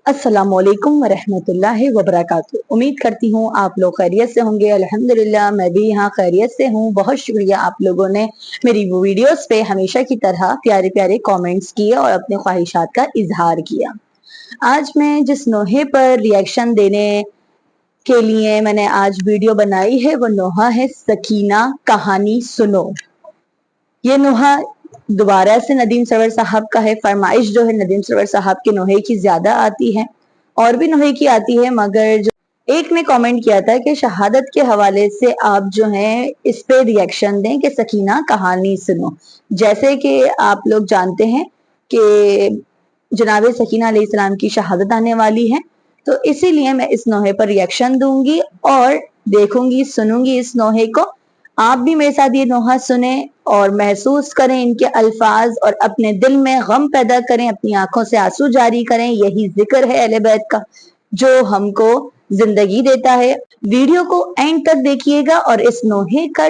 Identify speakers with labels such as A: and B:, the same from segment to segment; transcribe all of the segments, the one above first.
A: अस्सलामु अलैकुम वरहमतुल्लाहि वबरकातुहू। उम्मीद करती हूँ आप लोग खैरियत से होंगे। अल्हम्दुलिल्लाह मैं भी यहाँ खैरियत से हूँ। बहुत शुक्रिया आप लोगों ने मेरी वीडियोस पे हमेशा की तरह प्यारे प्यारे कमेंट्स किए और अपने ख्वाहिशात का इजहार किया। आज मैं जिस नोहे पर रिएक्शन देने के लिए मैंने आज वीडियो बनाई है वो नोहा है सकीना कहानी सुनो। ये नोहा दोबारा से नदीम सरवर साहब का है। फरमाइश जो है नदीम सरवर साहब के नोहे की ज्यादा आती है, और भी नोहे की आती है, मगर जो एक ने कमेंट किया था कि शहादत के हवाले से आप जो हैं इस पे रिएक्शन दें कि सकीना कहानी सुनो। जैसे कि आप लोग जानते हैं कि जनाब सकीना अलैहिस्सलाम की शहादत आने वाली है, तो इसीलिए मैं इस नोहे पर रिएक्शन दूंगी और देखूंगी, सुनूंगी इस नोहे को। आप भी मेरे साथ ये नोहा सुने और महसूस करें इनके अल्फाज और अपने दिल में गम पैदा करें, अपनी आंखों से आंसू जारी करें। यही जिक्र है अहले बैत का जो हमको जिंदगी देता है। वीडियो को एंड तक देखिएगा और इस नोहे का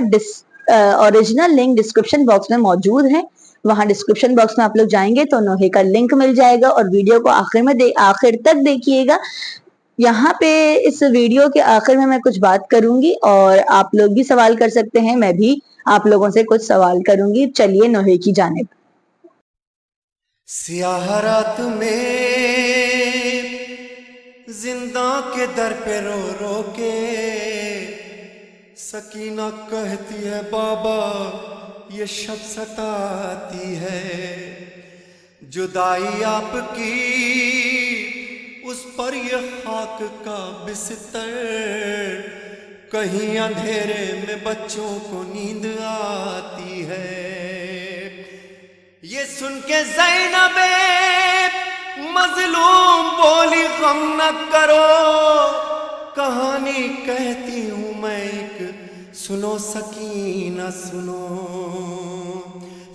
A: ओरिजिनल लिंक डिस्क्रिप्शन बॉक्स में मौजूद है। वहां डिस्क्रिप्शन बॉक्स में आप लोग जाएंगे तो नोहे का लिंक मिल जाएगा और वीडियो को आखिर तक देखिएगा। यहाँ पे इस वीडियो के आखिर में मैं कुछ बात करूंगी और आप लोग भी सवाल कर सकते हैं, मैं भी आप लोगों से कुछ सवाल करूंगी। चलिए नोहे की जानिब।
B: सियाह रात में जिंदा के दर पे रो रो के सकीना कहती है बाबा ये शब सताती है, जुदाई आपकी उस पर ये खाक का बिस्तर, कहीं अंधेरे में बच्चों को नींद आती है। ये सुन के ज़ैनबे मजलूम बोली गम न करो, कहानी कहती हूँ मैं एक, सुनो सकीना सुनो।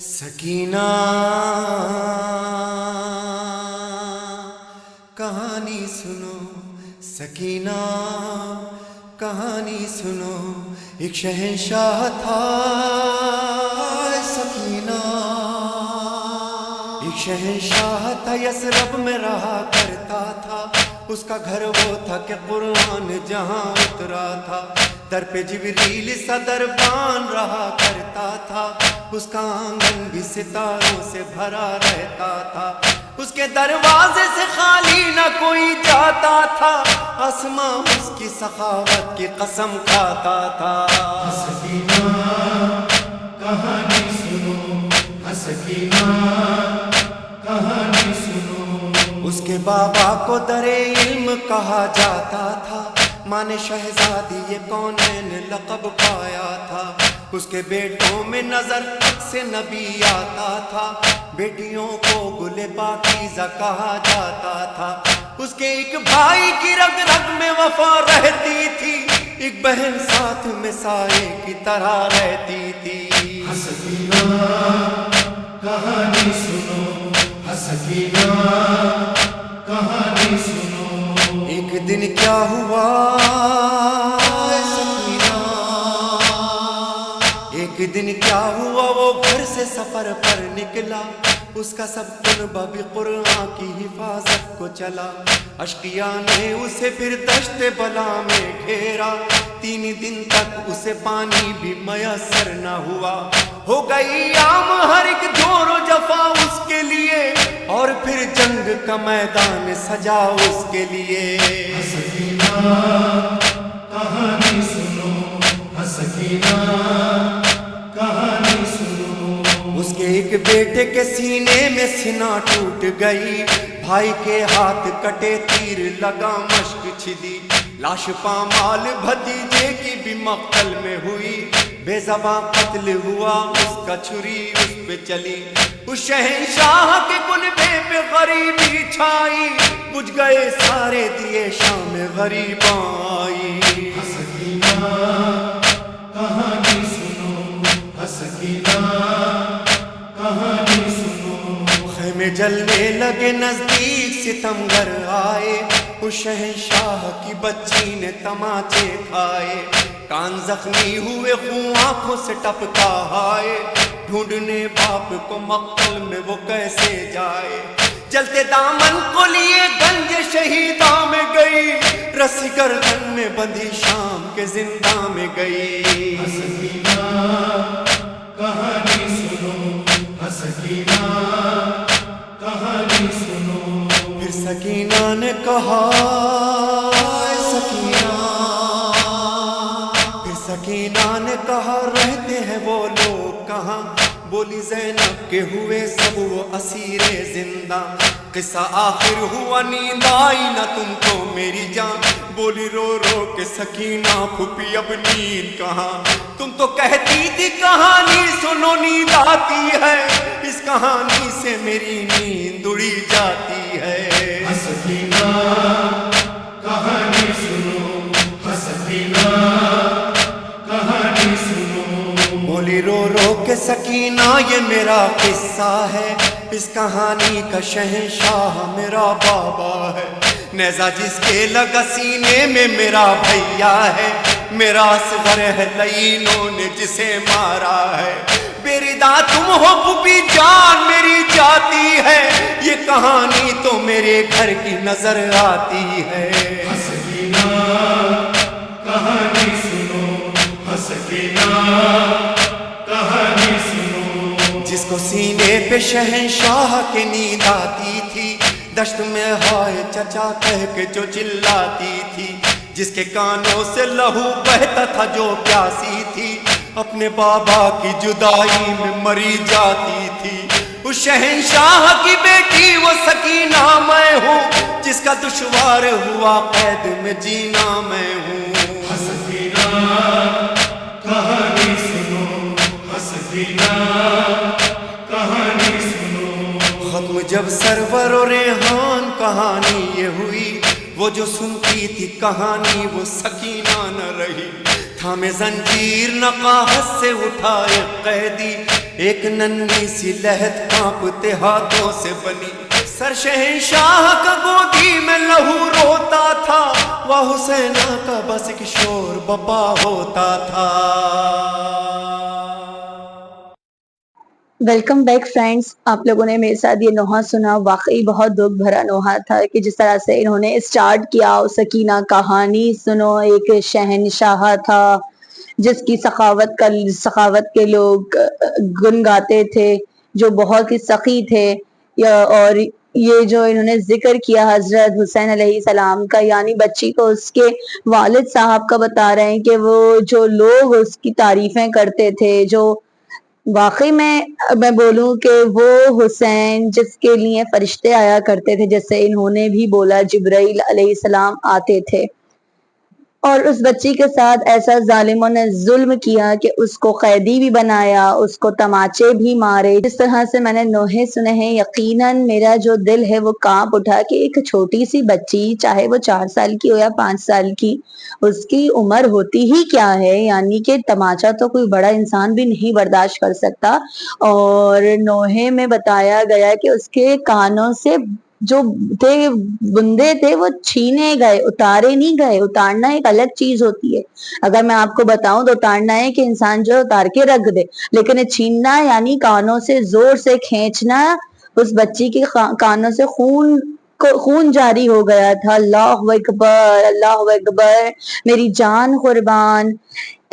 B: सकीना कहानी सुनो, सकीना कहानी सुनो। एक शहंशाह था सकीना, एक शहंशाह था यसरब में रहा करता था। उसका घर वो था कि कुरान जहां उतरा था, दर पे जिब्रील सदरबान रहा करता था। उसका आंगन भी सितारों से भरा रहता था, उसके दरवाजे से खाली न कोई जाता था। आसमां उसकी सखावत की कसम खाता था।
C: सकीना कहानी सुनो, सकीना कहानी सुनो।
B: उसके बाबा को दरे इल्म कहा जाता था, माने शहजादी ये कौनैन लक़ब पाया था। उसके बेटों में नजर से नबी आता था, बेटियों को गुले पाकीज़ा कहा जाता था। उसके एक भाई की रग रग में वफा रहती थी, एक बहन साथ में साये की तरह रहती थी।
C: सकीना कहानी सुनो, सकीना कहानी सुनो।
B: एक दिन क्या हुआ एक दिन क्या हुआ, वो घर से सफर पर निकला। उसका सब कुनबा भी कुरान की हिफाजत को चला। अशकिया ने उसे फिर दश्ते बला में घेरा, 3 दिन तक उसे पानी भी मयसर न हुआ। हो गई आम हर एक जोरो जफा उसके लिए, और फिर जंग का मैदान सजा उसके लिए।
C: सकीना कहानी सुनो, सकीना कहानी सुनो।
B: उसके एक बेटे के सीने में सीना टूट गई, भाई के हाथ कटे तीर लगा मश्क छिदी। लाश पामाल भतीजे की भी मक्तल में हुई, बेज़बां कत्ल हुआ उसका छुरी उस पे चली। उस शहंशाह के कुनबे पे गरीबी छाई, बुझ गए सारे दिए शाम गरीब आई।
C: सकीना कहानी सुनो, सकीना कहानी सुनो।
B: खेमे जलने लगे नजदीक सितमगर आए, उस शहंशाह की बच्ची ने तमाचे खाए। कान जख्मी हुए खून आंखों से टपका हाय, ढूंढने बाप को मक्तल में वो कैसे जाए। जलते दामन को लिए गंज शहीद रस्सी गर्दन में बंधी शाम के जिंदा में गई।
C: हसकीना कहानी सुनो, हसकीना कहानी सुनो।
B: फिर सकीना ने कहा, सकीना, फिर सकीना ने कहा रहते हैं वो लोग कहाँ। बोली ज़ैनब के हुए सब वो असीरे जिंदा। किस्सा आखिर हुआ नींद आई ना तुमको मेरी जान। बोली रो रो के सकीना फूफी अब नींद कहाँ। तुम तो कहती थी कहानी सुनो नींद आती है, इस कहानी से मेरी नींद उड़ी जाती है।
C: हसकीना कहानी सुनो, हसकीना कहानी सुनो।
B: बोली रो रो के सकीना ये मेरा किस्सा है, इस कहानी का शहंशाह मेरा बाबा है। नेज़ा जिसके लगा सीने में मेरा भैया है, मेरा असगर है लईनों ने जिसे मारा है। बेरिदा तुम हो फूफी जान मेरी जाती है, ये कहानी तो मेरे घर की नजर आती है।
C: हसकीना कहानी सुनो, हसकीना कहानी सुनो।
B: जिसको सीने पे शहंशाह की नींद आती थी, दश्त में हाय चचा कह के जो चिल्लाती थी। जिसके कानों से लहू बहता था जो प्यासी थी, अपने बाबा की जुदाई में मरी जाती थी। उस शहंशाह की बेटी वो सकीना मैं हूँ, जिसका दुश्वार हुआ कैद में जीना मैं हूँ।
C: हसकीना कहानी सुनो, हसकीना कहानी सुनो।
B: खत्म जब सरवर और रेहान कहानी ये हुई, वो जो सुनती थी कहानी वो सकीना न रही। थामे जंजीर नकाहत से उठाए कैदी, एक नन्ही सी लहत कांपते हाथों से बनी। सर शहंशाह का गोदी में लहू रोता था, वह हुसैना का बस एक शोर बपा होता था।
A: Welcome back friends. आप लोगों ने मेरे साथ ये नोहा सुना, वाकई बहुत दुख भरा नोहा था कि जिस तरह से इन्होंने स्टार्ट किया। सकीना कहानी सुनो, एक शहंशाह था जिसकी सखावत के लोग गुन गाते थे, जो बहुत ही सखी थे। और ये जो इन्होंने जिक्र किया हजरत हुसैन अलैहिस्सलाम का, यानी बच्ची को उसके वालिद साहब का बता रहे हैं कि वो जो लोग उसकी तारीफें करते थे, जो वाकई में मैं बोलूं कि वो हुसैन जिसके लिए फरिश्ते आया करते थे, जैसे इन्होंने भी बोला जिब्राइल अलैहिस्सलाम आते थे, और उस बच्ची के साथ ऐसा जालिमों ने जुल्म किया कि उसको कैदी भी बनाया, उसको तमाचे भी मारे। जिस तरह से मैंने नोहे सुने हैं, यकीनन मेरा जो दिल है वो कांप उठा कि एक छोटी सी बच्ची, चाहे वो 4 साल की हो या 5 साल की, उसकी उम्र होती ही क्या है, यानी कि तमाचा तो कोई बड़ा इंसान भी नहीं बर्दाश्त कर सकता। और नोहे में बताया गया कि उसके कानों से जो थे बुंदे थे वो छीने गए, उतारे नहीं गए। उतारना एक अलग चीज होती है। अगर मैं आपको बताऊं तो उतारना है कि इंसान जो उतार के रख दे, लेकिन छीनना यानी कानों से जोर से खींचना। उस बच्ची के कानों से खून जारी हो गया था। अल्लाहु अकबर, अल्लाहु अकबर। मेरी जान कुर्बान,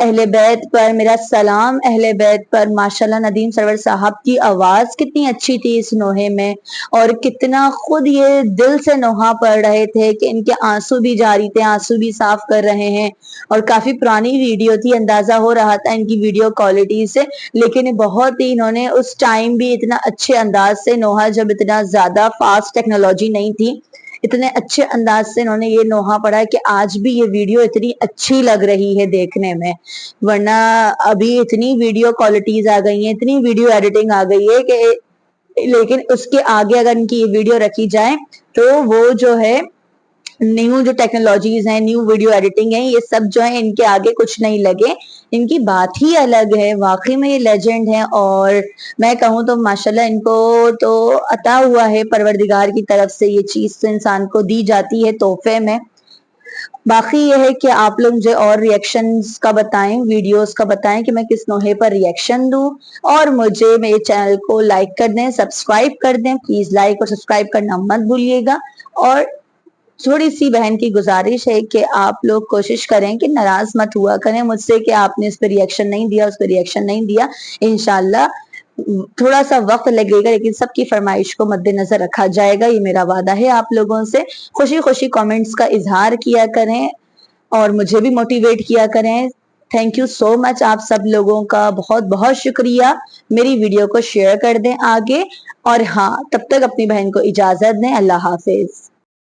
A: अहले बैत पर मेरा सलाम, अहले बैत पर। माशाल्लाह नदीम सरवर साहब की आवाज कितनी अच्छी थी इस नोहे में, और कितना खुद ये दिल से नोहा पढ़ रहे थे कि इनके आंसू भी जारी थे, आंसू भी साफ कर रहे हैं। और काफी पुरानी वीडियो थी, अंदाजा हो रहा था इनकी वीडियो क्वालिटी से, लेकिन बहुत ही इन्होंने उस टाइम भी इतना अच्छे अंदाज से नोहा, जब इतना ज्यादा फास्ट टेक्नोलॉजी नहीं थी, इतने अच्छे अंदाज से इन्होंने ये नोहा पढ़ा कि आज भी ये वीडियो इतनी अच्छी लग रही है देखने में। वरना अभी इतनी वीडियो क्वालिटीज आ गई है, इतनी वीडियो एडिटिंग आ गई है कि, लेकिन उसके आगे अगर इनकी ये वीडियो रखी जाए तो वो जो है न्यू जो टेक्नोलॉजीज हैं, न्यू वीडियो एडिटिंग है, ये सब जो है इनके आगे कुछ नहीं लगे। इनकी बात ही अलग है, वाकई में ये लेजेंड है। और मैं कहूँ तो माशाल्लाह इनको तो अता हुआ है परवरदिगार की तरफ से, ये चीज तो इंसान को दी जाती है तोहफे में। बाकी ये है कि आप लोग मुझे और रिएक्शंस का बताएं, वीडियोस का बताएं कि मैं किस नोहे पर रिएक्शन दूं, और मुझे मेरे चैनल को लाइक कर दें, सब्सक्राइब कर दें। प्लीज लाइक और सब्सक्राइब करना मत भूलिएगा, और تھوڑی سی بہن کی گزارش ہے کہ آپ لوگ کوشش کریں کہ ناراض مت ہوا کریں مجھ سے کہ آپ نے اس پہ ریئیکشن نہیں دیا، اس پہ ریئیکشن نہیں دیا. انشاءاللہ تھوڑا سا وقت لگے گا لیکن سب کی فرمائش کو مد نظر رکھا جائے گا. یہ میرا وعدہ ہے آپ لوگوں سے. خوشی خوشی کامنٹس کا اظہار کیا کریں اور مجھے بھی موٹیویٹ کیا کریں. تھینک یو سو مچ آپ سب لوگوں کا بہت بہت شکریہ. میری ویڈیو کو شیئر کر دیں آگے، اور ہاں تب تک اپنی بہن کو اجازت دیں. اللہ حافظ.